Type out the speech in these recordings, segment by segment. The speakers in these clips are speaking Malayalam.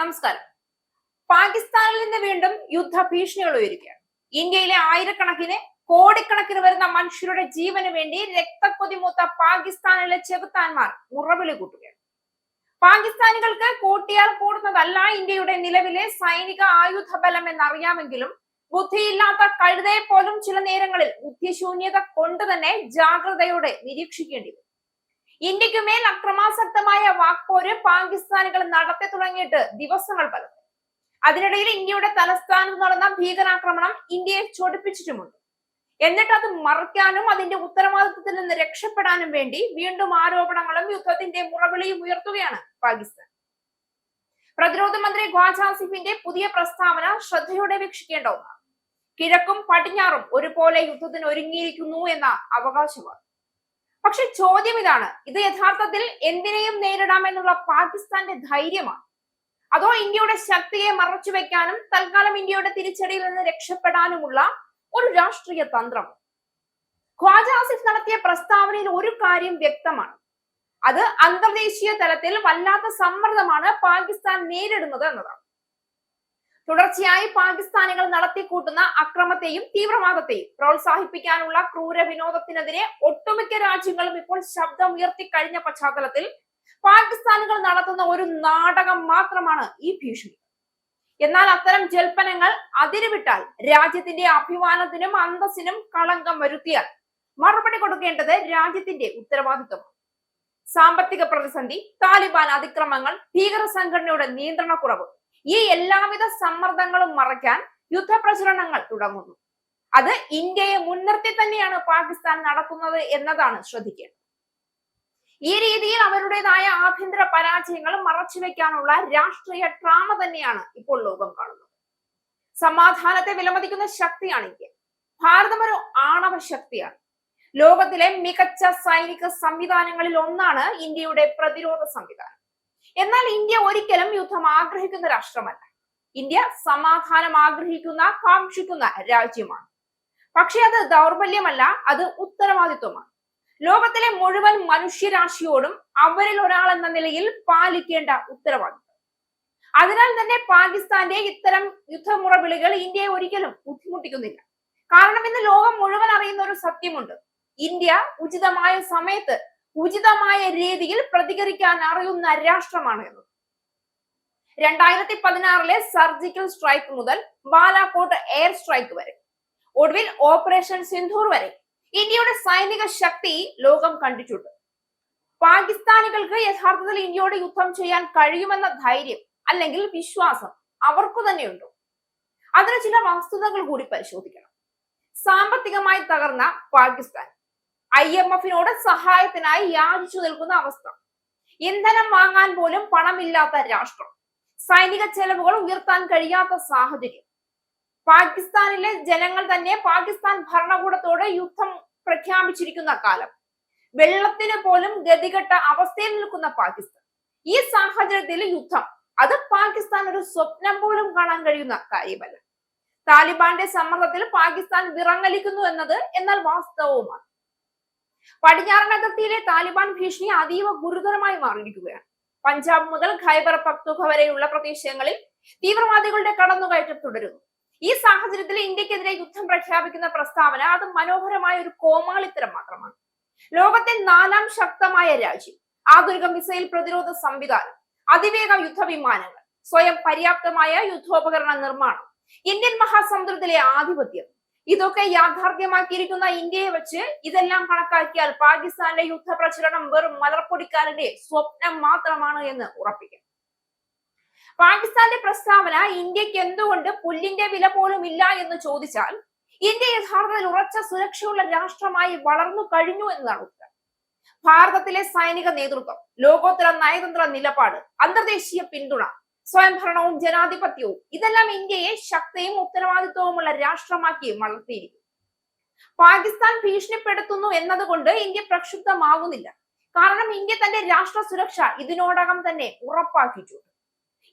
നമസ്കാരം. പാകിസ്ഥാനിൽ നിന്ന് വീണ്ടും യുദ്ധ ഭീഷണികൾ ഉയരുകയാണ്. ഇന്ത്യയിലെ ആയിരക്കണക്കിന് കോടിക്കണക്കിന് വരുന്ന മനുഷ്യരുടെ ജീവന് വേണ്ടി രക്തക്കൊതിമൂത്ത പാകിസ്ഥാനിലെ ചെകുത്താന്മാർ മുറവിളി കൂട്ടുകയാണ്. പാകിസ്ഥാനികൾക്ക് കൂട്ടിയാൽ കൂടുന്നതല്ല ഇന്ത്യയുടെ നിലവിലെ സൈനിക ആയുധ ബലം എന്നറിയാമെങ്കിലും ബുദ്ധിയില്ലാത്ത കഴുതയെ പോലും ചില നേരങ്ങളിൽ ബുദ്ധിശൂന്യത കൊണ്ട് തന്നെ ജാഗ്രതയോടെ നിരീക്ഷിക്കേണ്ടി വരും. ഇന്ത്യക്കുമേൽ അക്രമാസക്തമായ വാക്പോര് പാകിസ്ഥാനികൾ നടത്തി തുടങ്ങിയിട്ട് ദിവസങ്ങൾ പലത്. അതിനിടയിൽ ഇന്ത്യയുടെ തലസ്ഥാനത്ത് നടന്ന ഭീകരാക്രമണം ഇന്ത്യയെ ചൊടിപ്പിച്ചിട്ടുമുണ്ട്. എന്നിട്ട് അത് മറയ്ക്കാനും അതിന്റെ ഉത്തരവാദിത്വത്തിൽ നിന്ന് രക്ഷപ്പെടാനും വേണ്ടി വീണ്ടും ആരോപണങ്ങളും യുദ്ധത്തിന്റെ മുറവിളിയും ഉയർത്തുകയാണ് പാകിസ്ഥാൻ. പ്രതിരോധ മന്ത്രി ഖ്വാജ ആസിഫിന്റെ പുതിയ പ്രസ്താവന ശ്രദ്ധയോടെ വീക്ഷിക്കേണ്ട ഒന്നാണ്. കിഴക്കും പടിഞ്ഞാറും ഒരുപോലെ യുദ്ധത്തിന് ഒരുങ്ങിയിരിക്കുന്നു എന്ന അവകാശവാദം. പക്ഷെ ചോദ്യം ഇതാണ്, ഇത് യഥാർത്ഥത്തിൽ എന്തിനേയും നേരിടാമെന്നുള്ള പാകിസ്ഥാന്റെ ധൈര്യമാണ്, അതോ ഇന്ത്യയുടെ ശക്തിയെ മറച്ചുവെക്കാനും തൽക്കാലം ഇന്ത്യയുടെ തിരിച്ചടിയിൽ നിന്ന് രക്ഷപ്പെടാനുമുള്ള ഒരു രാഷ്ട്രീയ തന്ത്രം? ഖ്വാജ ആസിഫ് നടത്തിയ പ്രസ്താവനയിൽ ഒരു കാര്യം വ്യക്തമാണ്, അത് അന്തർദേശീയ തലത്തിൽ വല്ലാത്ത സമ്മർദ്ദമാണ് പാകിസ്ഥാൻ നേരിടുന്നത് എന്നതാണ്. തുടർച്ചയായി പാകിസ്ഥാനികൾ നടത്തിക്കൂട്ടുന്ന അക്രമത്തെയും തീവ്രവാദത്തെയും പ്രോത്സാഹിപ്പിക്കാനുള്ള ക്രൂര വിനോദത്തിനെതിരെ ഒട്ടുമിക്ക രാജ്യങ്ങളും ഇപ്പോൾ ശബ്ദം ഉയർത്തി കഴിഞ്ഞ പശ്ചാത്തലത്തിൽ പാകിസ്ഥാനികൾ നടത്തുന്ന ഒരു നാടകം മാത്രമാണ് ഈ ഭീഷണി. എന്നാൽ അത്തരം ജൽപ്പനങ്ങൾ അതിരുവിട്ടാൽ രാജ്യത്തിന്റെ അഭിമാനത്തിനും അന്തസ്സിനും കളങ്കം വരുത്തിയാൽ മറുപടി കൊടുക്കേണ്ടത് രാജ്യത്തിന്റെ ഉത്തരവാദിത്വമാണ്. സാമ്പത്തിക പ്രതിസന്ധി, താലിബാൻ അതിക്രമങ്ങൾ, ഭീകര സംഘടനയുടെ നിയന്ത്രണക്കുറവ്, ഈ എല്ലാവിധ സമ്മർദ്ദങ്ങളും മറയ്ക്കാൻ യുദ്ധപ്രചരണങ്ങൾ തുടങ്ങുന്നു. അത് ഇന്ത്യയെ മുൻനിർത്തി തന്നെയാണ് പാകിസ്ഥാൻ നടത്തുന്നത് എന്നതാണ് ശ്രദ്ധിക്കേണ്ടത്. ഈ രീതിയിൽ അവരുടേതായ ആഭ്യന്തര പരാജയങ്ങൾ മറച്ചുവെക്കാനുള്ള രാഷ്ട്രീയ ഡ്രാമ തന്നെയാണ് ഇപ്പോൾ ലോകം കാണുന്നത്. സമാധാനത്തെ വിലമതിക്കുന്ന ശക്തിയാണ് ഇന്ത്യ. ഭാരതം ഒരു ആണവ ശക്തിയാണ്. ലോകത്തിലെ മികച്ച സൈനിക സംവിധാനങ്ങളിൽ ഒന്നാണ് ഇന്ത്യയുടെ പ്രതിരോധ സംവിധാനം. എന്നാൽ ഇന്ത്യ ഒരിക്കലും യുദ്ധം ആഗ്രഹിക്കുന്ന രാഷ്ട്രമല്ല. ഇന്ത്യ സമാധാനം ആഗ്രഹിക്കുന്ന, കാക്ഷിക്കുന്ന രാജ്യമാണ്. പക്ഷെ അത് ദൗർബല്യമല്ല, അത് ഉത്തരവാദിത്വമാണ്. ലോകത്തിലെ മുഴുവൻ മനുഷ്യരാശിയോടും അവരിൽ ഒരാൾ എന്ന നിലയിൽ പാലിക്കേണ്ട ഉത്തരവാദിത്വം. അതിനാൽ തന്നെ പാകിസ്ഥാന്റെ ഇത്തരം യുദ്ധമുറവിളികൾ ഇന്ത്യയെ ഒരിക്കലും ബുദ്ധിമുട്ടിക്കുന്നില്ല. കാരണം ഇന്ന് ലോകം മുഴുവൻ അറിയുന്ന ഒരു സത്യമുണ്ട്, ഇന്ത്യ ഉചിതമായ സമയത്ത് ഉചിതമായ രീതിയിൽ പ്രതികരിക്കാൻ അറിയുന്ന രാഷ്ട്രമാണ് എന്ന്. 2016 സർജിക്കൽ സ്ട്രൈക്ക് മുതൽ ബാലാകോട്ട് എയർ സ്ട്രൈക്ക് വരെ, ഒടുവിൽ ഓപ്പറേഷൻ സിന്ധൂർ വരെ ഇന്ത്യയുടെ സൈനിക ശക്തി ലോകം കണ്ടിട്ടുണ്ട്. പാകിസ്ഥാനികൾക്ക് യഥാർത്ഥത്തിൽ ഇന്ത്യയോട് യുദ്ധം ചെയ്യാൻ കഴിയുമെന്ന ധൈര്യം അല്ലെങ്കിൽ വിശ്വാസം അവർക്കു തന്നെയുണ്ടോ? അതിന് ചില വസ്തുതകൾ കൂടി പരിശോധിക്കണം. സാമ്പത്തികമായി തകർന്ന പാകിസ്ഥാൻ, IMF-നോട് സഹായത്തിനായി യാചിച്ചു നിൽക്കുന്ന അവസ്ഥ, ഇന്ധനം വാങ്ങാൻ പോലും പണമില്ലാത്ത രാഷ്ട്രം, സൈനിക ചെലവുകൾ ഉയർത്താൻ കഴിയാത്ത സാഹചര്യം, പാകിസ്ഥാനിലെ ജനങ്ങൾ തന്നെ പാകിസ്ഥാൻ ഭരണകൂടത്തോട് യുദ്ധം പ്രഖ്യാപിച്ചിരിക്കുന്ന കാലം, വെള്ളത്തിന് പോലും ഗതികെട്ട അവസ്ഥയിൽ നിൽക്കുന്ന പാകിസ്ഥാൻ. ഈ സാഹചര്യത്തിൽ യുദ്ധം, അത് പാകിസ്ഥാൻ ഒരു സ്വപ്നം പോലും കാണാൻ കഴിയുന്ന കാര്യമല്ല. താലിബാന്റെ സമ്മർദ്ദത്തിൽ പാകിസ്ഥാൻ വിറങ്ങലിക്കുന്നു എന്നത് എന്നാൽ വാസ്തവവുമാണ്. പടിഞ്ഞാറൻ അതിർത്തിയിലെ താലിബാൻ ഭീഷണി അതീവ ഗുരുതരമായി മാറിയിരിക്കുകയാണ്. പഞ്ചാബ് മുതൽ ഖൈബർ പക്തുഖ വരെയുള്ള പ്രദേശങ്ങളിൽ തീവ്രവാദികളുടെ കടന്നുകയറ്റം തുടരുന്നു. ഈ സാഹചര്യത്തിൽ ഇന്ത്യക്കെതിരെ യുദ്ധം പ്രഖ്യാപിക്കുന്ന പ്രസ്താവന അത് മനോഹരമായ ഒരു കോമാളിത്തരം മാത്രമാണ്. ലോകത്തെ 4ാം ശക്തമായ രാജ്യം, ആധുനിക മിസൈൽ പ്രതിരോധ സംവിധാനം, അതിവേഗ യുദ്ധവിമാനങ്ങൾ, സ്വയം പര്യാപ്തമായ യുദ്ധോപകരണ നിർമ്മാണം, ഇന്ത്യൻ മഹാസമുദ്രത്തിലെ ആധിപത്യം, ഇതൊക്കെ യാഥാർത്ഥ്യമാക്കിയിരിക്കുന്ന ഇന്ത്യയെ വെച്ച് ഇതെല്ലാം കണക്കാക്കിയാൽ പാകിസ്ഥാനിലെ യുദ്ധപ്രചരണം വെറും മലർപ്പൊടിക്കാരന്റെ സ്വപ്നം മാത്രമാണ് എന്ന് ഉറപ്പിക്കാം. പാകിസ്ഥാന്റെ പ്രസ്താവന ഇന്ത്യക്ക് എന്തുകൊണ്ട് പുല്ലിന്റെ വില പോലും ഇല്ല എന്ന് ചോദിച്ചാൽ, ഇന്ത്യ യഥാർത്ഥത്തിൽ ഉറച്ച സുരക്ഷയുള്ള രാഷ്ട്രമായി വളർന്നു കഴിഞ്ഞു എന്നതാണ് ഉത്തരം. ഭാരതത്തിലെ സൈനിക നേതൃത്വം, ലോകോത്തര നയതന്ത്ര നിലപാട്, അന്തർദേശീയ പിന്തുണ, സ്വയംഭരണവും ജനാധിപത്യവും, ഇതെല്ലാം ഇന്ത്യയെ ശക്തിയും ഉത്തരവാദിത്വവുമുള്ള രാഷ്ട്രമാക്കി വളർത്തിയിരിക്കുന്നു. പാകിസ്ഥാൻ ഭീഷണിപ്പെടുത്തുന്നു എന്നതുകൊണ്ട് ഇന്ത്യ പ്രക്ഷുബ്ധമാകുന്നില്ല. കാരണം ഇന്ത്യ തന്റെ രാഷ്ട്ര സുരക്ഷ ഇതിനോടകം തന്നെ ഉറപ്പാക്കിയിട്ടുണ്ട്.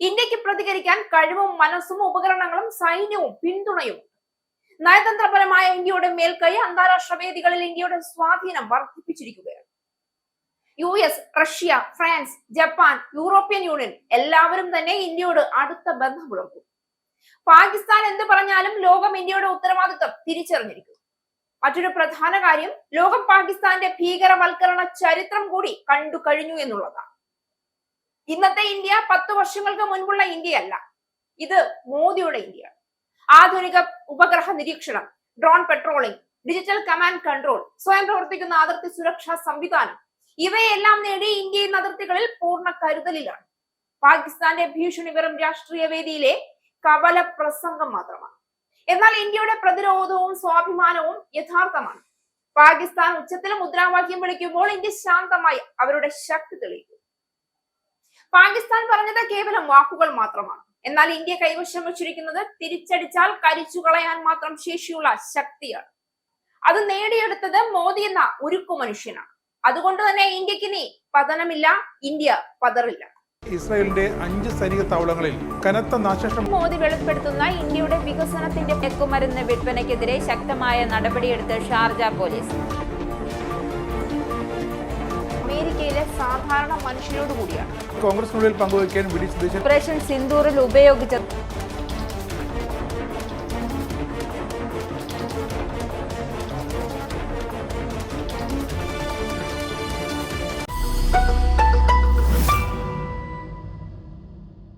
ഇന്ത്യക്ക് പ്രതികരിക്കാൻ കഴിവും മനസ്സും ഉപകരണങ്ങളും സൈന്യവും പിന്തുണയും. നയതന്ത്രപരമായ ഇന്ത്യയുടെ മേൽക്കൈ അന്താരാഷ്ട്ര വേദികളിൽ ഇന്ത്യയുടെ സ്വാധീനം വർദ്ധിപ്പിച്ചിരിക്കുകയാണ്. US, Russia, France, Japan, European union എല്ലാവരും തന്നെ ഇന്ത്യയോട് അടുത്ത ബന്ധം പുലർത്തും. പാകിസ്ഥാൻ എന്ത് പറഞ്ഞാലും ലോകം ഇന്ത്യയുടെ ഉത്തരവാദിത്വം തിരിച്ചറിഞ്ഞിരിക്കും. മറ്റൊരു പ്രധാന കാര്യം, ലോകം പാകിസ്ഥാന്റെ ഭീകരവൽക്കരണ ചരിത്രം കൂടി കണ്ടു കഴിഞ്ഞു എന്നുള്ളതാണ്. ഇന്നത്തെ ഇന്ത്യ 10 വർഷങ്ങൾക്ക് മുൻപുള്ള ഇന്ത്യയല്ല, ഇത് മോദിയുടെ ഇന്ത്യയാണ്. ആധുനിക ഉപഗ്രഹ നിരീക്ഷണം, drone patrolling, digital command control, സ്വയം പ്രവർത്തിക്കുന്ന അതിർത്തി സുരക്ഷാ സംവിധാനം, ഇവയെല്ലാം നേടി ഇന്ത്യ ഇന്ന് അതിർത്തികളിൽ പൂർണ്ണ കരുതലിലാണ്. പാകിസ്ഥാന്റെ ഭീഷണി വെറും രാഷ്ട്രീയ വേദിയിലെ കപല പ്രസംഗം മാത്രമാണ്. എന്നാൽ ഇന്ത്യയുടെ പ്രതിരോധവും സ്വാഭിമാനവും യഥാർത്ഥമാണ്. പാകിസ്ഥാൻ ഉച്ചത്തിൽ മുദ്രാവാക്യം വിളിക്കുമ്പോൾ ഇന്ത്യ ശാന്തമായി അവരുടെ ശക്തി തെളിയിക്കും. പാകിസ്ഥാൻ പറഞ്ഞത് കേവലം വാക്കുകൾ മാത്രമാണ്. എന്നാൽ ഇന്ത്യ കൈവശം വച്ചിരിക്കുന്നത് തിരിച്ചടിച്ചാൽ കരിച്ചു കളയാൻ മാത്രം ശേഷിയുള്ള ശക്തിയാണ്. അത് നേടിയെടുത്തത് മോദി എന്ന ഉരുക്കു മനുഷ്യനാണ്. അതുകൊണ്ട് തന്നെ ഇന്ത്യക്ക് ഇനി പതനമില്ല, ഇന്ത്യ പതറില്ല. ഇസ്രായേലിന്റെ 5 സൈനിക താവളങ്ങളിൽ കനത്ത നാശനഷ്ടം. മോദി വെളിപ്പെടുത്തുന്ന ഇന്ത്യയുടെ വികസനത്തിന്റെ മയക്കുമരുന്ന് വിൽപ്പനയ്ക്കെതിരെ ശക്തമായ നടപടിയെടുത്ത് ഷാർജ പോലീസ്. അമേരിക്കയിലെ സാധാരണ മനുഷ്യരോട് കൂടിയാണ് കോൺഗ്രസിനുള്ളിൽ പങ്കുവയ്ക്കാൻ വി ഡി സതീശൻ ഓപ്പറേഷൻ സിന്ദൂറിൽ ഉപയോഗിച്ച